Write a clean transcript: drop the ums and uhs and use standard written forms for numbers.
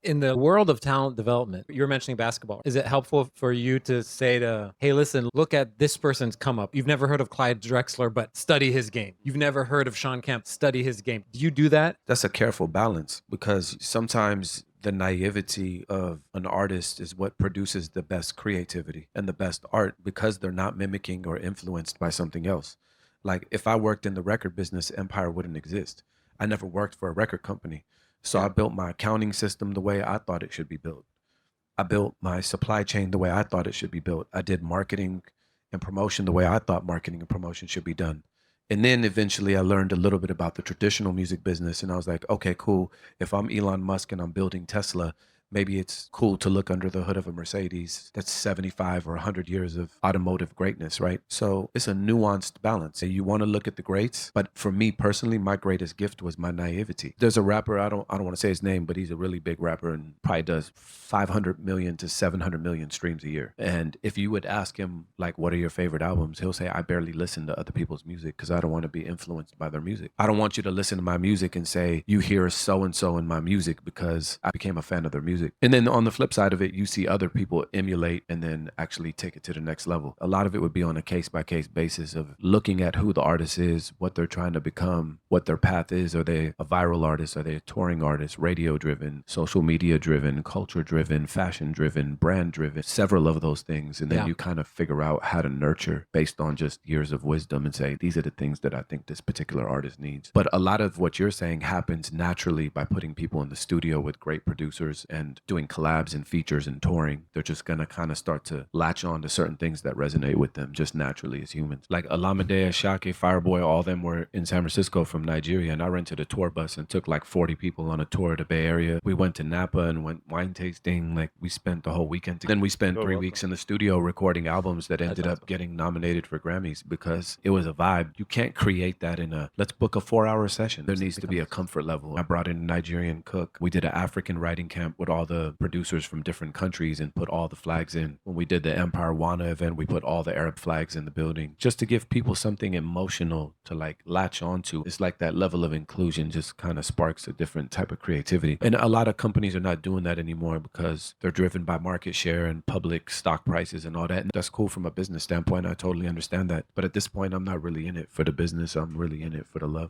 In the world of talent development, you're mentioning basketball. Is it helpful for you to say hey, listen, look at this person's come up. You've never heard of Clyde Drexler, but study his game. You've never heard of Sean Kemp, study his game. Do you do that? That's a careful balance because sometimes the naivety of an artist is what produces the best creativity and the best art because they're not mimicking or influenced by something else. Like if I worked in the record business, Empire wouldn't exist. I never worked for a record company. So I Yeah. built my accounting system the way I thought it should be built. I built my supply chain the way I thought it should be built. I did marketing and promotion the way I thought marketing and promotion should be done. And then eventually I learned a little bit about the traditional music business. And I was like, okay, cool. If I'm Elon Musk and I'm building Tesla, maybe it's cool to look under the hood of a Mercedes that's 75 or 100 years of automotive greatness, right? So it's a nuanced balance. You want to look at the greats, but for me personally, my greatest gift was my naivety. There's a rapper, I don't want to say his name, but he's a really big rapper and probably does 500 million to 700 million streams a year. And if you would ask him like what are your favorite albums, he'll say I barely listen to other people's music because I don't want to be influenced by their music. I don't want you to listen to my music and say you hear so and so in my music because I became a fan of their music. And then on the flip side of it, you see other people emulate and then actually take it to the next level. A lot of it would be on a case by case basis of looking at who the artist is, what they're trying to become, what their path is. Are they a viral artist? Are they a touring artist? Radio driven, social media driven, culture driven, fashion driven, brand driven, several of those things. And then Yeah. you kind of figure out how to nurture based on just years of wisdom and say, these are the things that I think this particular artist needs. But a lot of what you're saying happens naturally by putting people in the studio with great producers and doing collabs and features and touring. They're just going to kind of start to latch on to certain things that resonate with them just naturally as humans. Like Alameda, Shake, Fireboy, all them were in San Francisco from Nigeria. And I rented a tour bus and took like 40 people on a tour of the Bay Area. We went to Napa and went wine tasting. Like we spent the whole weekend. Then we spent Oh, 3 weeks in the studio recording albums that ended up getting nominated for Grammys because it was a vibe. You can't create that in a, let's book a 4-hour session. There needs to be a comfort level. I brought in a Nigerian cook. We did an African writing camp with all the producers from different countries and put all the flags in. When we did the Empire Wana event, we put all the Arab flags in the building just to give people something emotional to like latch onto. It's like that level of inclusion just kind of sparks a different type of creativity. And a lot of companies are not doing that anymore because they're driven by market share and public stock prices and all that. And that's cool from a business standpoint. I totally understand that. But at this point, I'm not really in it for the business. I'm really in it for the love.